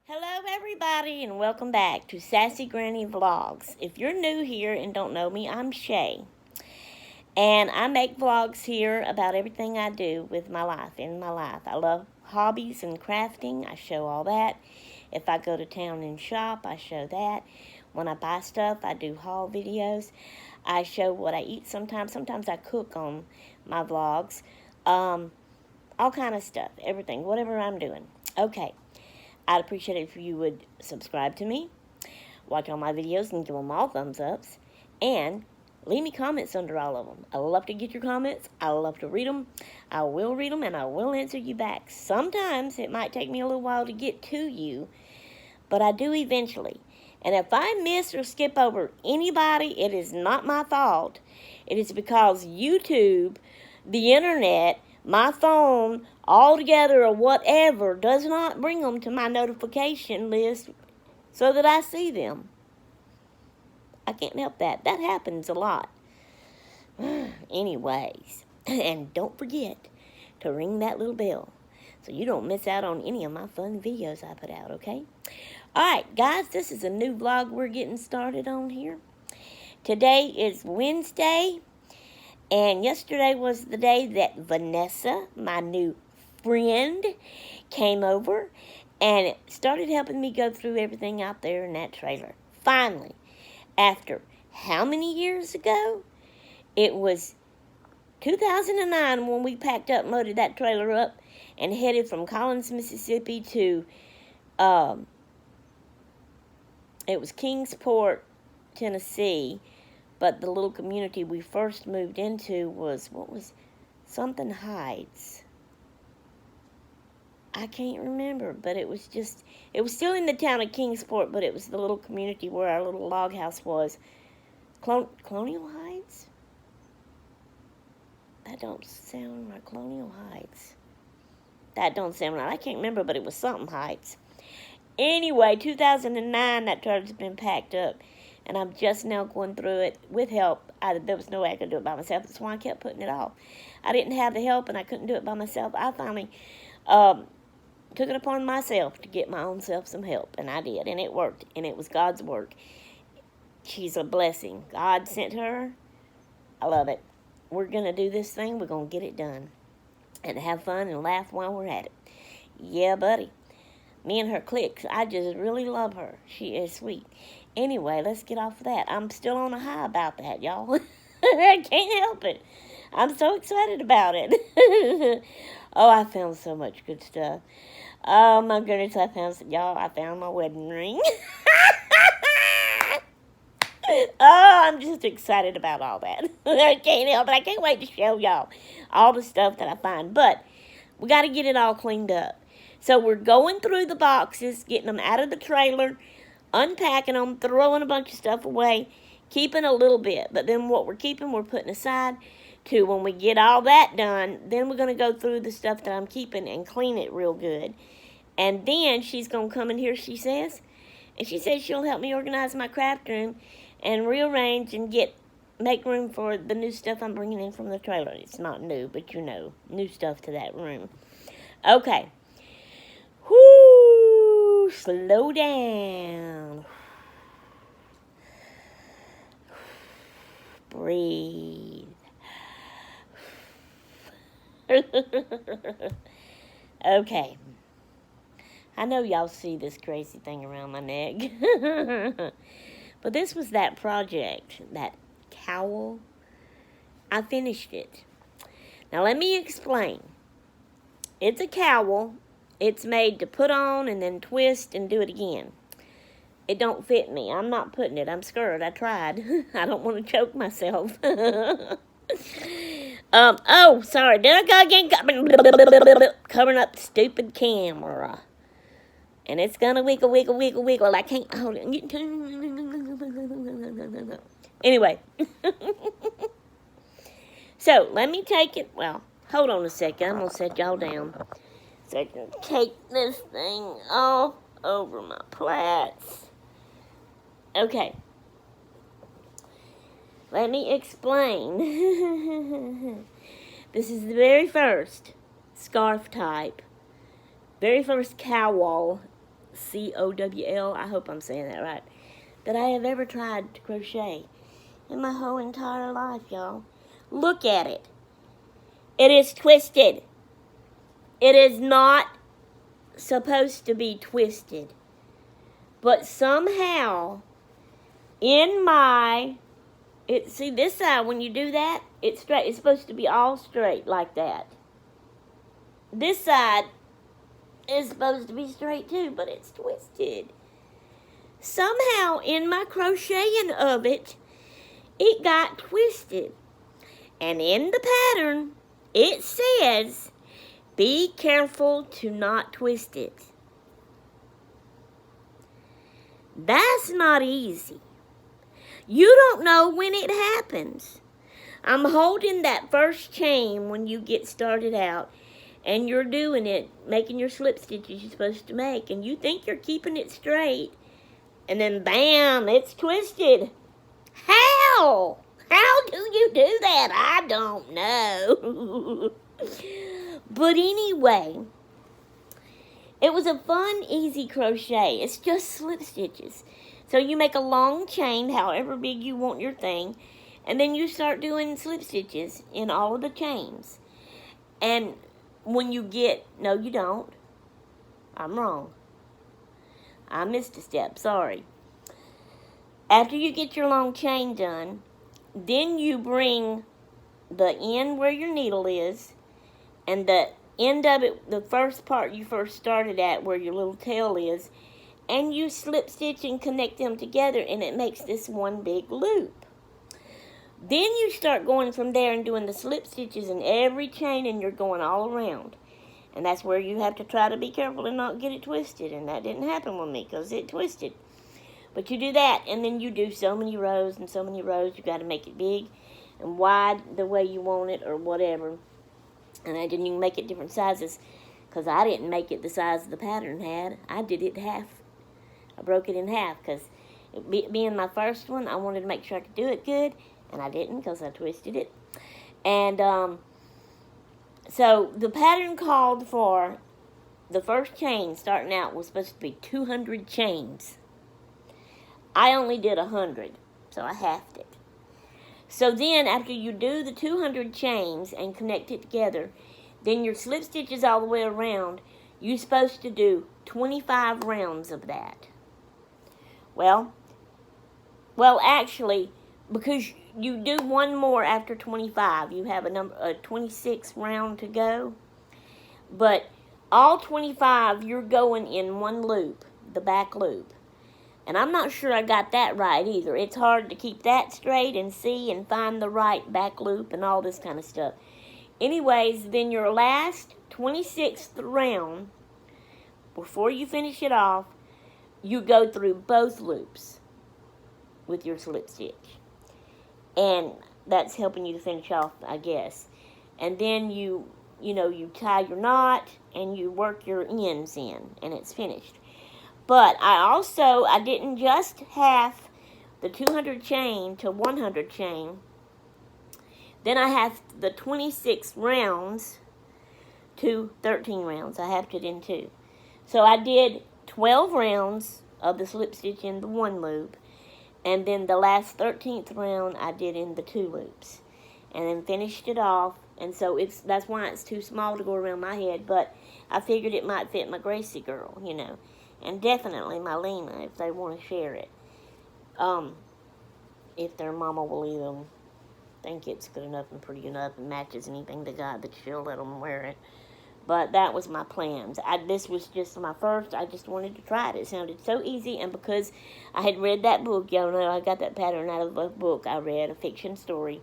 Hello everybody and welcome back to Sassy Granny Vlogs. If you're new here and don't know me, I'm Shay. And I make vlogs here about everything I do with my life, in my life. I love hobbies and crafting. I show all that. If I go to town and shop, I show that. When I buy stuff, I do haul videos. I show what I eat sometimes. Sometimes I cook on my vlogs. All kind of stuff, everything, whatever I'm doing. Okay. I'd appreciate it if you would subscribe to me, watch all my videos and give them all thumbs ups, and leave me comments under all of them. I love to get your comments. I love to read them. I will read them, and I will answer you back. Sometimes it might take me a little while to get to you, but I do eventually. And if I miss or skip over anybody, it is not my fault. It is because YouTube, the internet, my phone, all together or whatever, does not bring them to my notification list so that I see them. I can't help that. That happens a lot. Anyways, and don't forget to ring that little bell so you don't miss out on any of my fun videos I put out, okay? Alright, guys, this is a new vlog we're getting started on here. Today is Wednesday. And yesterday was the day that Vanessa, my new friend, came over and started helping me go through everything out there in that trailer. Finally, after how many years ago? It was 2009 when we packed up and loaded that trailer up and headed from Collins, Mississippi to, it was Kingsport, Tennessee. But the little community we first moved into was, something Heights. I can't remember, but it was still in the town of Kingsport, but it was the little community where our little log house was. Colonial Heights? That don't sound right. Colonial Heights. That don't sound right. I can't remember, but it was something Heights. Anyway, 2009, that trailer's been packed up. And I'm just now going through it with help. There was no way I could do it by myself. That's why I kept putting it off. I didn't have the help, and I couldn't do it by myself. I finally took it upon myself to get my own self some help. And I did, and it worked. And it was God's work. She's a blessing. God sent her. I love it. We're going to do this thing. We're going to get it done. And have fun and laugh while we're at it. Yeah, buddy. Me and her cliques. I just really love her. She is sweet. Anyway, let's get off of that. I'm still on a high about that, y'all. I can't help it. I'm so excited about it. Oh, I found so much good stuff. Oh, my goodness, I found my wedding ring. Oh, I'm just excited about all that. I can't help it. I can't wait to show y'all all the stuff that I find. But we got to get it all cleaned up. So we're going through the boxes, getting them out of the trailer, unpacking them, throwing a bunch of stuff away, keeping a little bit. But then what we're keeping, we're putting aside to when we get all that done, then we're going to go through the stuff that I'm keeping and clean it real good. And then she's going to come in here, she says, and she says she'll help me organize my craft room and rearrange and make room for the new stuff I'm bringing in from the trailer. It's not new, but you know, new stuff to that room. Okay. Whoo, slow down. Breathe. Okay. I know y'all see this crazy thing around my neck. But this was that project, that cowl. I finished it. Now let me explain. It's a cowl. It's made to put on and then twist and do it again. It don't fit me. I'm not putting it. I'm scared. I tried. I don't want to choke myself. Oh, sorry. Did I go again? Covering up the stupid camera. And it's going to wiggle, wiggle, wiggle, wiggle. I can't hold it. Anyway. So, let me take it. Well, hold on a second. I'm going to set y'all down. So I can take this thing off over my plaits. Okay. Let me explain. This is the very first scarf type. Very first cowl cowl, I hope I'm saying that right, that I have ever tried to crochet in my whole entire life, y'all. Look at it. It is twisted. It is not supposed to be twisted. But somehow, see this side, when you do that, it's straight. It's supposed to be all straight like that. This side is supposed to be straight too, but it's twisted. Somehow, in my crocheting of it, it got twisted. And in the pattern, it says, be careful to not twist it. That's not easy. You don't know when it happens. I'm holding that first chain when you get started out, and you're doing it, making your slip stitches you're supposed to make, and you think you're keeping it straight, and then bam, it's twisted. How? How do you do that? I don't know. But anyway, it was a fun, easy crochet. It's just slip stitches. So you make a long chain, however big you want your thing, and then you start doing slip stitches in all of the chains. And when you get, no you don't. I'm wrong. I missed a step, sorry. After you get your long chain done, then you bring the end where your needle is, and the end of it, the first part you first started at where your little tail is, and you slip stitch and connect them together, and it makes this one big loop. Then you start going from there and doing the slip stitches in every chain, and you're going all around. And that's where you have to try to be careful and not get it twisted, and that didn't happen with me because it twisted. But you do that, and then you do so many rows and so many rows. You got to make it big and wide the way you want it or whatever. And then you can make it different sizes, because I didn't make it the size the pattern had. I did it half. I broke it in half because being my first one, I wanted to make sure I could do it good, and I didn't because I twisted it. And so the pattern called for the first chain starting out was supposed to be 200 chains. I only did 100, so I halved it. So then after you do the 200 chains and connect it together, then your slip stitches all the way around, you're supposed to do 25 rounds of that. Well, actually, because you do one more after 25, you have a 26 round to go. But all 25, you're going in one loop, the back loop. And I'm not sure I got that right either. It's hard to keep that straight and see and find the right back loop and all this kind of stuff. Anyways, then your last 26th round, before you finish it off, you go through both loops with your slip stitch. And that's helping you to finish off, I guess. And then you tie your knot and you work your ends in, and it's finished. But I didn't just half the 200 chain to 100 chain. Then I halved the 26 rounds to 13 rounds. I halved it in two. So I did 12 rounds of the slip stitch in the one loop. And then the last 13th round I did in the two loops. And then finished it off. And so that's why it's too small to go around my head. But I figured it might fit my Gracie girl, And definitely my Lena, if they want to share it. If their mama will let them think it's good enough and pretty enough and matches anything they got, that she'll let them wear it. But that was my plans. This was just my first. I just wanted to try it. It sounded so easy, and because I had read that book, y'all know I got that pattern out of a book I read, a fiction story.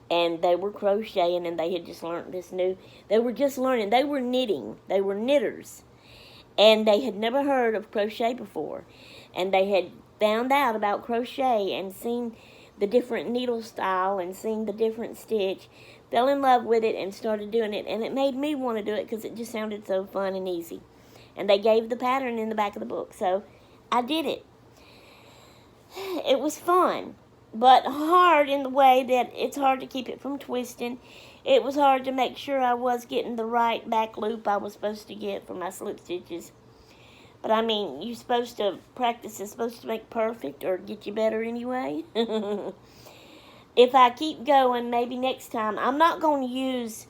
And they were crocheting, and they had just learned this new. They were just learning. They were knitting. They were knitters. And they had never heard of crochet before. And they had found out about crochet and seen the different needle style and seen the different stitch, fell in love with it and started doing it. And it made me want to do it because it just sounded so fun and easy. And they gave the pattern in the back of the book. So I did it. It was fun, but hard in the way that it's hard to keep it from twisting. It was hard to make sure I was getting the right back loop I was supposed to get for my slip stitches. But I mean, you're supposed to, practice is supposed to make perfect or get you better anyway. If I keep going, maybe next time, I'm not going to use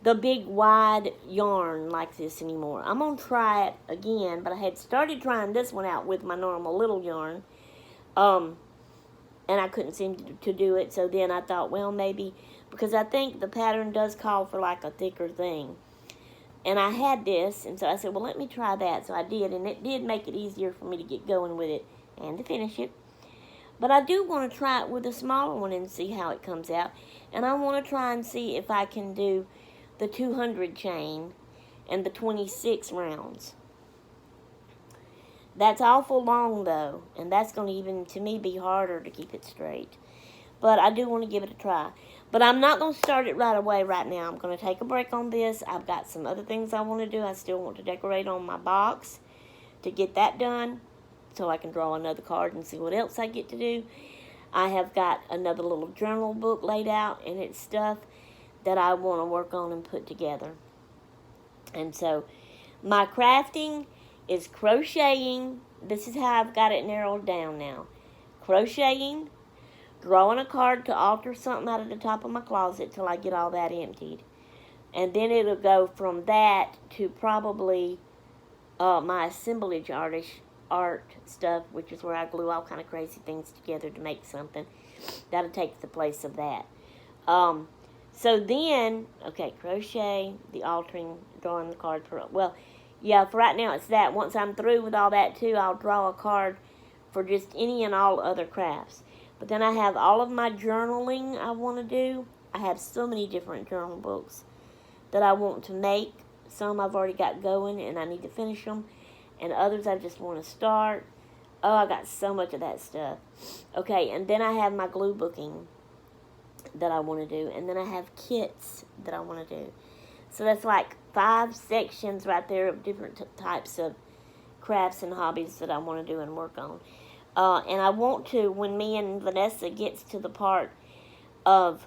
the big wide yarn like this anymore. I'm going to try it again, but I had started trying this one out with my normal little yarn. And I couldn't seem to do it, so then I thought, well, maybe, because I think the pattern does call for like a thicker thing. And I had this, and so I said, well, let me try that. So I did, and it did make it easier for me to get going with it and to finish it. But I do want to try it with a smaller one and see how it comes out. And I want to try and see if I can do the 200 chain and the 26 rounds. That's awful long, though, and that's going to even, to me, be harder to keep it straight. But I do want to give it a try. But I'm not going to start it right away right now. I'm going to take a break on this. I've got some other things I want to do. I still want to decorate on my box to get that done so I can draw another card and see what else I get to do. I have got another little journal book laid out, and it's stuff that I want to work on and put together. And so my crafting is crocheting. This is how I've got it narrowed down now. Crocheting, drawing a card to alter something out of the top of my closet till I get all that emptied. And then it'll go from that to probably my assemblage art stuff, which is where I glue all kind of crazy things together to make something. That'll take the place of that. So then, okay, crochet, the altering, drawing the card for, well, yeah, for right now it's that. Once I'm through with all that too, I'll draw a card for just any and all other crafts. But then I have all of my journaling I want to do. I have so many different journal books that I want to make. Some I've already got going and I need to finish them. And others I just want to start. Oh, I got so much of that stuff. Okay, and then I have my glue booking that I want to do. And then I have kits that I want to do. So that's like 5 sections right there of different types of crafts and hobbies that I want to do and work on. And I want to, when me and Vanessa gets to the part of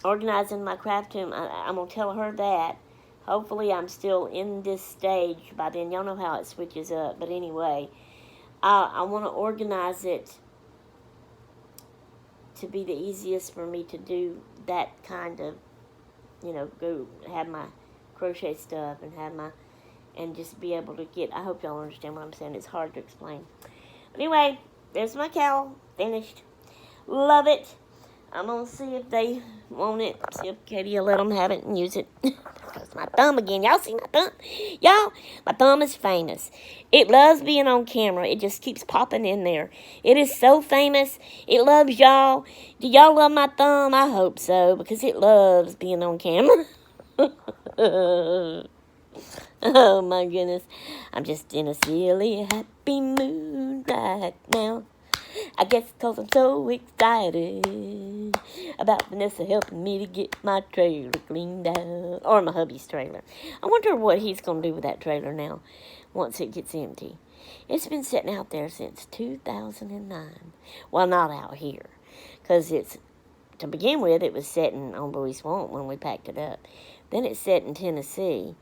organizing my craft room, I'm going to tell her that. Hopefully I'm still in this stage by then. Y'all know how it switches up. But anyway, I want to organize it to be the easiest for me to do that kind of, you know, go have my crochet stuff and have my, and just be able to get, I hope y'all understand what I'm saying. It's hard to explain. But anyway, there's my cowl. Finished. Love it. I'm going to see if they want it. See if Katie will let them have it and use it. Because my thumb again. Y'all see my thumb? Y'all, my thumb is famous. It loves being on camera. It just keeps popping in there. It is so famous. It loves y'all. Do y'all love my thumb? I hope so. Because it loves being on camera. Oh my goodness. I'm just in a silly happy mood right now. I guess because I'm so excited about Vanessa helping me to get my trailer cleaned out. Or my hubby's trailer. I wonder what he's going to do with that trailer now once it gets empty. It's been sitting out there since 2009. Well, not out here. Because it's, to begin with, it was sitting on Bowie Swamp when we packed it up. Then it sat in Tennessee.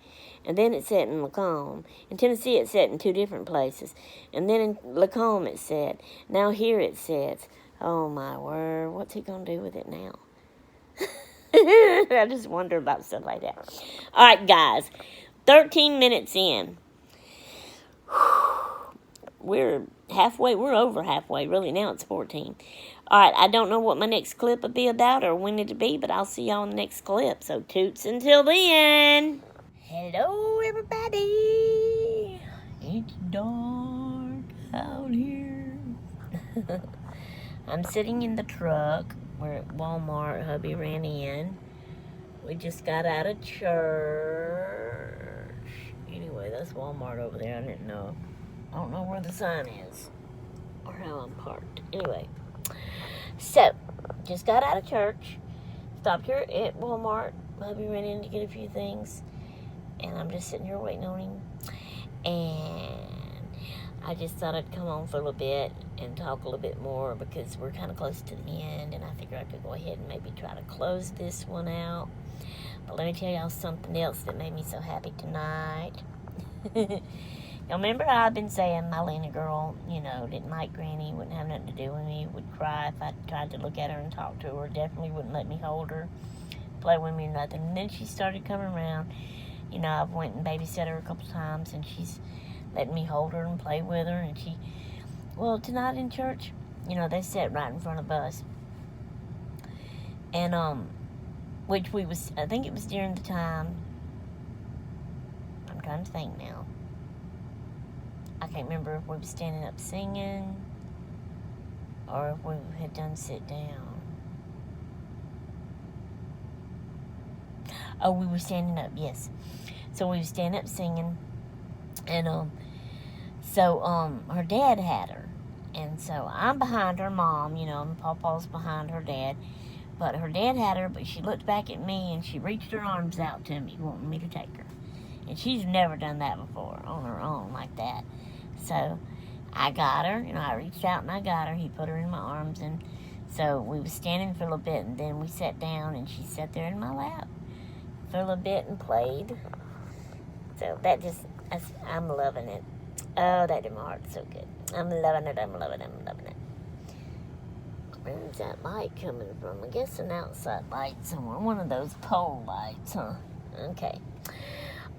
And then it sat in Lacombe. In Tennessee, it sat in 2 different places. And then in Lacombe, it sat. Now here it sits. Oh, my word. What's he going to do with it now? I just wonder about stuff like that. All right, guys. 13 minutes in. We're halfway. We're over halfway. Really, now it's 14. All right, I don't know what my next clip will be about or when it'll be, but I'll see y'all in the next clip. So, toots until then. Hello, everybody. It's dark out here. I'm sitting in the truck. We're at Walmart. Hubby ran in. We just got out of church. Anyway, that's Walmart over there. I didn't know. I don't know where the sign is or how I'm parked. Anyway, so just got out of church. Stopped here at Walmart. Hubby ran in to get a few things. And I'm just sitting here waiting on him. And I just thought I'd come on for a little bit and talk a little bit more because we're kind of close to the end. And I figure I could go ahead and maybe try to close this one out. But let me tell y'all something else that made me so happy tonight. Now, remember how I've been saying my Lena girl, didn't like Granny, wouldn't have nothing to do with me, would cry if I tried to look at her and talk to her, definitely wouldn't let me hold her, play with me or nothing. And then she started coming around. I've went and babysat her a couple times, and she's letting me hold her and play with her. And tonight in church, they sat right in front of us. And, I think it was during the time, I'm trying to think now. I can't remember if we were standing up singing or if we had done sit down. Oh, we were standing up, yes. So we were standing up singing, and her dad had her. And so I'm behind her mom, and Pawpaw's behind her dad. But her dad had her, but she looked back at me, and she reached her arms out to me, wanting me to take her. And she's never done that before, on her own, like that. So I got her, I reached out and I got her. He put her in my arms, and so we was standing for a little bit, and then we sat down, and she sat there in my lap for a little bit and played. So I'm loving it. Oh, that did my heart so good. I'm loving it. Where's that light coming from? I guess an outside light somewhere. One of those pole lights, huh? Okay.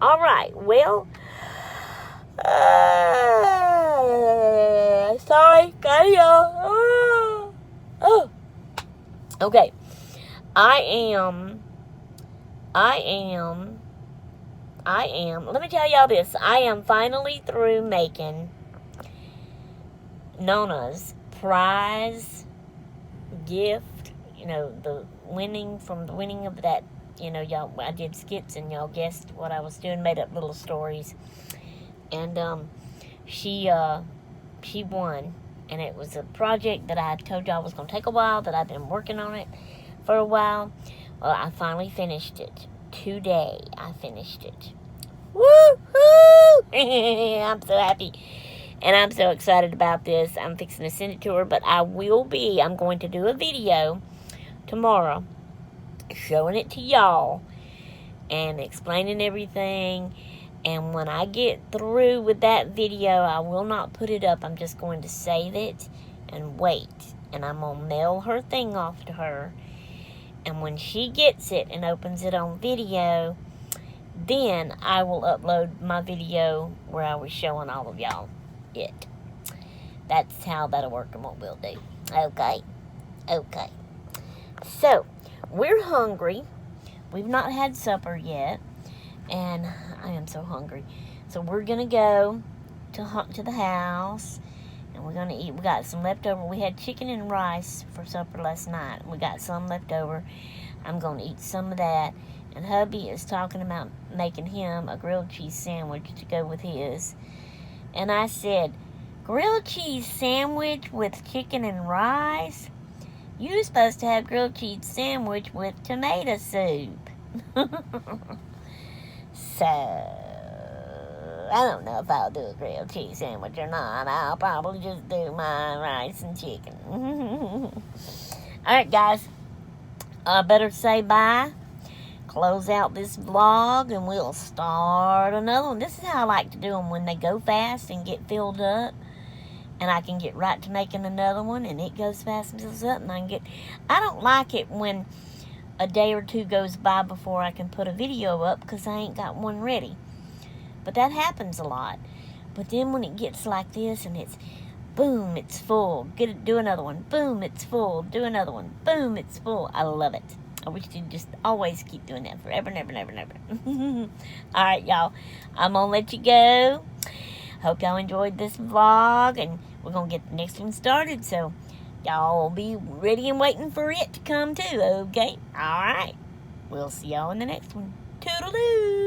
All right. Well, sorry. Gotta go. Oh. Okay. I am. Let me tell y'all this. I am finally through making Nona's prize gift. The winning of that. Y'all, I did skits and y'all guessed what I was doing, made up little stories. And she won. And it was a project that I told y'all was going to take a while, that I've been working on it for a while. Well, I finally finished it. Today, I finished it. Woo-hoo! I'm so happy. And I'm so excited about this. I'm fixing to send it to her. But I'm going to do a video tomorrow showing it to y'all and explaining everything. And when I get through with that video, I will not put it up. I'm just going to save it and wait. And I'm going to mail her thing off to her. And when she gets it and opens it on video, then I will upload my video where I was showing all of y'all it. That's how that'll work and what we'll do. Okay. So, we're hungry. We've not had supper yet. And I am so hungry. So we're going to go to the house. And we're going to eat. We got some leftover. We had chicken and rice for supper last night. We got some left over. I'm going to eat some of that. And hubby is talking about making him a grilled cheese sandwich to go with his. And I said, grilled cheese sandwich with chicken and rice? You're supposed to have grilled cheese sandwich with tomato soup. So, I don't know if I'll do a grilled cheese sandwich or not. I'll probably just do my rice and chicken. Alright, guys. I better say bye. Close out this vlog and we'll start another one. This is how I like to do them, when they go fast and get filled up. And I can get right to making another one, and it goes fast and fills up. And I don't like it when a day or two goes by before I can put a video up, because I ain't got one ready. But that happens a lot. But then when it gets like this and it's boom, it's full, do another one, boom, it's full, do another one, boom, it's full. I love it. I wish you'd just always keep doing that forever, never. Alright, y'all, I'm gonna let you go. Hope y'all enjoyed this vlog, and we're gonna get the next one started, so y'all be ready and waiting for it to come too, okay? Alright. We'll see y'all in the next one. Toodaloo!